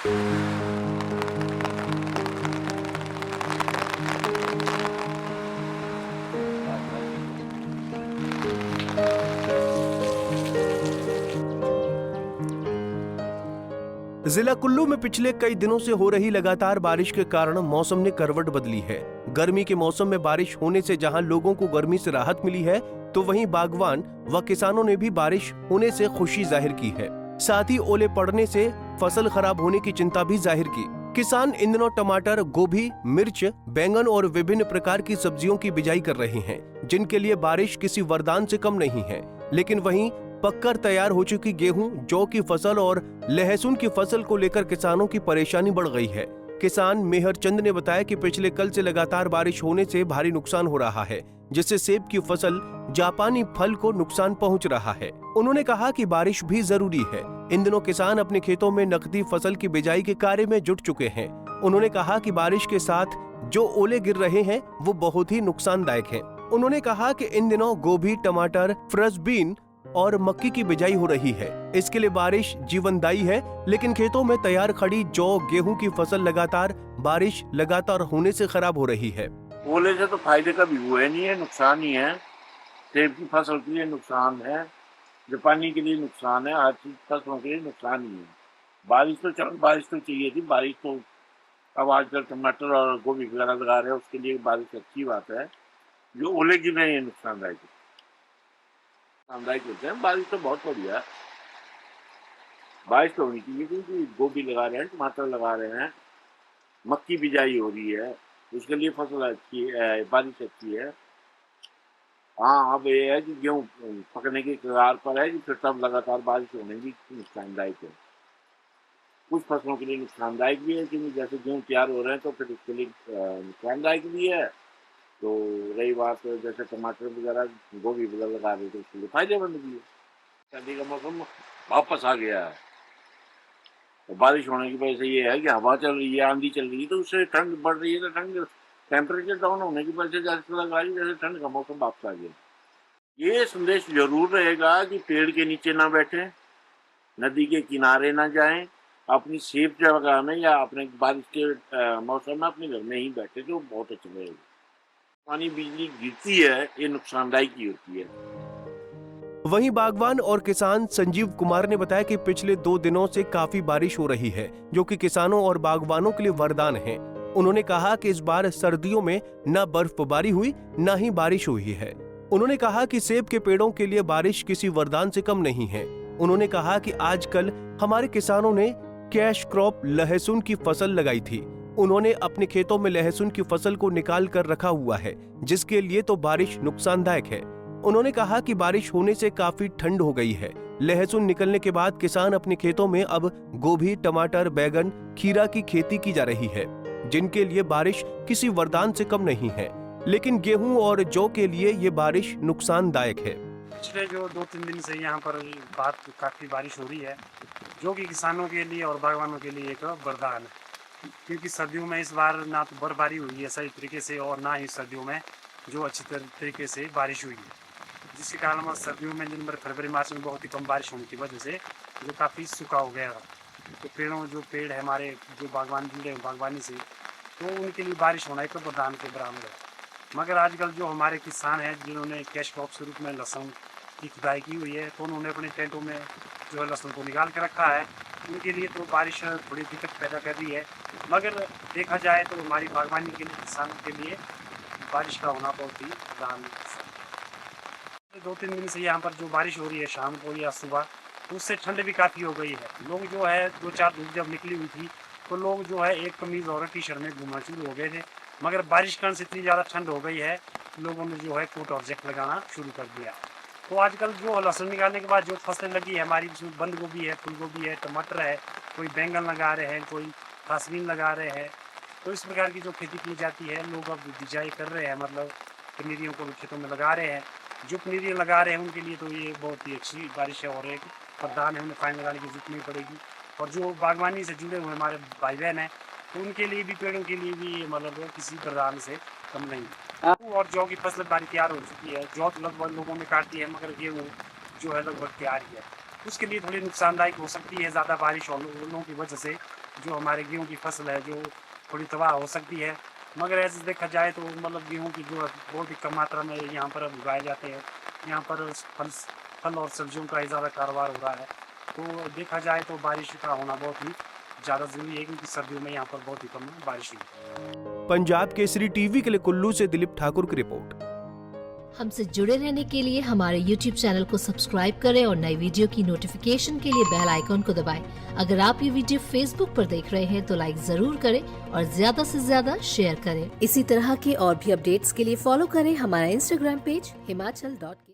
जिला कुल्लू में पिछले कई दिनों से हो रही लगातार बारिश के कारण मौसम ने करवट बदली है। गर्मी के मौसम में बारिश होने से जहां लोगों को गर्मी से राहत मिली है, तो वहीं बागवान व किसानों ने भी बारिश होने से खुशी जाहिर की है। साथ ही ओले पड़ने से फसल खराब होने की चिंता भी जाहिर की। किसान इन दिनों टमाटर, गोभी, मिर्च, बैंगन और विभिन्न प्रकार की सब्जियों की बिजाई कर रहे हैं, जिनके लिए बारिश किसी वरदान से कम नहीं है। लेकिन वहीं पककर तैयार हो चुकी गेहूं, जौ की फसल और लहसुन की फसल को लेकर किसानों की परेशानी बढ़ गई है। किसान मेहर चंद ने बताया कि पिछले कल से लगातार बारिश होने से भारी नुकसान हो रहा है, जिससे सेब की फसल, जापानी फल को नुकसान पहुंच रहा है। उन्होंने कहा कि बारिश भी जरूरी है। इन दिनों किसान अपने खेतों में नकदी फसल की बिजाई के कार्य में जुट चुके हैं। उन्होंने कहा कि बारिश के साथ जो ओले गिर रहे हैं वो बहुत ही नुकसानदायक हैं। उन्होंने कहा कि इन दिनों गोभी, टमाटर, फ्रेंच बीन और मक्की की बिजाई हो रही है। इसके लिए बारिश जीवनदायी है, लेकिन खेतों में तैयार खड़ी जौ, गेहूं की फसल बारिश लगातार होने से खराब हो रही है। ओले से तो फायदे का भी हुआ नहीं है, नुकसान ही है। सेब की फसल के लिए नुकसान है, जापानी के लिए नुकसान है, हर चीज फसलों के लिए नुकसान ही है। बारिश तो चाहिए थी। बारिश तो अब आजकल टमाटर और गोभी वगैरह लगा रहे हैं, उसके लिए बारिश अच्छी बात है। जो ओले गिर रहे हैं नुकसानदायक होते हैं। बारिश तो बहुत बढ़िया है, बारिश तो होनी चाहिए, क्योंकि गोभी लगा रहे हैं, टमाटर लगा रहे हैं, मक्की बिजाई हो रही है, उसके लिए फसल अच्छी है, बारिश अच्छी है। हाँ, अब ये है कि गेहूँ पकने की कगार पर है, कि फिर तब लगातार बारिश होने भी नुकसानदायक है। कुछ फसलों के लिए नुकसानदायक भी है, क्योंकि जैसे गेहूँ तैयार हो रहे हैं तो फिर उसके लिए नुकसानदायक भी है। तो रही बात जैसे टमाटर वगैरह, गोभी वगैरह लगा रहे थे, उसके लिए फायदेमंद भी है। सर्दी का मौसम वापस आ गया है, तो बारिश होने की वजह से ये है कि हवा चल रही है, आंधी चल रही है, तो उससे ठंड बढ़ रही है। तो ठंड, टेम्परेचर डाउन होने की वजह से जैसे लग रहा है जैसे ठंड का मौसम वापस आ गया। ये संदेश जरूर रहेगा कि पेड़ के नीचे ना बैठे, नदी के किनारे ना जाएं, अपनी सेफ जगह में या अपने बारिश के मौसम में अपने घर में ही बैठे, तो बहुत अच्छा रहेगा। पानी बिजली गिरती है, ये नुकसानदायक ही होती है। वहीं बागवान और किसान संजीव कुमार ने बताया कि पिछले 2 दिनों से काफी बारिश हो रही है, जो कि किसानों और बागवानों के लिए वरदान है। उन्होंने कहा कि इस बार सर्दियों में न बर्फबारी हुई, न ही बारिश हुई है। उन्होंने कहा कि सेब के पेड़ों के लिए बारिश किसी वरदान से कम नहीं है। उन्होंने कहा कि आजकल हमारे किसानों ने कैश क्रॉप लहसुन की फसल लगाई थी। उन्होंने अपने खेतों में लहसुन की फसल को निकाल कर रखा हुआ है, जिसके लिए तो बारिश नुकसानदायक है। उन्होंने कहा कि बारिश होने से काफी ठंड हो गई है। लहसुन निकलने के बाद किसान अपने खेतों में अब गोभी, टमाटर, बैंगन, खीरा की खेती की जा रही है, जिनके लिए बारिश किसी वरदान से कम नहीं है। लेकिन गेहूं और जौ के लिए ये बारिश नुकसानदायक है। पिछले जो 2-3 दिन से यहाँ पर काफ़ी बारिश हो रही है, जो कि किसानों के लिए और बागवानों के लिए एक वरदान है। क्योंकि सर्दियों में इस बार ना तो बर्फबारी हुई है सही तरीके से, और ना ही सर्दियों में जो अच्छी तरीके से बारिश हुई है, जिसके कारण सर्दियों में जनवरी, फरवरी, मार्च में बहुत ही कम बारिश होने की वजह से जो काफ़ी सूखा हो गया। तो पेड़ है हमारे, जो बागवान जुड़े हैं बागवानी से, तो उनके लिए बारिश होना एक वरदान के बराबर है। मगर आजकल जो हमारे किसान हैं, जिन्होंने कैश क्रॉप के रूप में लहसुन की खुदाई की हुई है, तो उन्होंने अपने टेंटों में जो है लहसुन को निकाल के रखा है। उनके लिए तो बारिश थोड़ी दिक्कत पैदा कर रही है। मगर देखा जाए तो हमारी बागवानी के लिए, किसानों के लिए बारिश का होना बहुत ही वरदान है। 2-3 दिन से यहाँ पर जो बारिश हो रही है शाम को या सुबह, तो उससे ठंड भी काफ़ी हो गई है। लोग जो है 2-4 धूप जब निकली हुई थी, तो लोग जो है एक कमीज़ और टी शर्ट में घूमना शुरू हो गए थे। मगर बारिश के कारण से इतनी ज़्यादा ठंड हो गई है, लोगों ने जो है कोट और जैकेट लगाना शुरू कर दिया। तो आजकल जो लहसुन निकालने के बाद जो फसलें लगी है हमारी, उसमें बंद गोभी है, फूल गोभी है, टमाटर है, कोई बैंगन लगा रहे हैं, कोई फ्रेंच लगा रहे हैं। तो इस प्रकार की जो खेती की जाती है, लोग अब बिजाई कर रहे हैं, मतलब पनीरियों को खेतों में लगा रहे हैं। जो पनीरियाँ लगा रहे हैं उनके लिए तो ये बहुत ही अच्छी बारिश है और एक वरदान है, उन्हें फाइन लगाने की जरूरत नहीं पड़ेगी। और जो बागवानी से जुड़े हुए हमारे भाई बहन हैं, तो उनके लिए भी, पेड़ों के लिए भी मतलब किसी वरदान से कम नहीं। और जौ की फसल बारी तैयार हो चुकी है। जौ तो लगभग लोगों ने काट दी है, मगर गेहूँ जो है लगभग तैयार ही है। उसके लिए थोड़ी नुकसानदायक हो सकती है। ज़्यादा बारिश होने की वजह से जो हमारे गेहूँ की फसल है जो थोड़ी तबाह हो सकती है। मगर ऐसे देखा जाए तो मतलब गेहूँ की जो बहुत ही कम मात्रा में यहाँ पर उगाए जाते हैं। यहाँ पर फल और सब्जियों का ही ज़्यादा कारोबार हो रहा है। तो देखा जाए तो बारिश का होना बहुत ही ज़्यादा ज़रूरी है, क्योंकि सर्दियों में यहाँ पर बहुत ही कम बारिश हुई है। पंजाब केसरी टीवी के लिए कुल्लू से दिलीप ठाकुर की रिपोर्ट। हमसे जुड़े रहने के लिए हमारे YouTube चैनल को सब्सक्राइब करें और नई वीडियो की नोटिफिकेशन के लिए बेल आइकॉन को दबाएं। अगर आप ये वीडियो Facebook पर देख रहे हैं तो लाइक जरूर करें और ज्यादा से ज्यादा शेयर करें। इसी तरह के और भी अपडेट्स के लिए फॉलो करें हमारा Instagram पेज himachal.ke।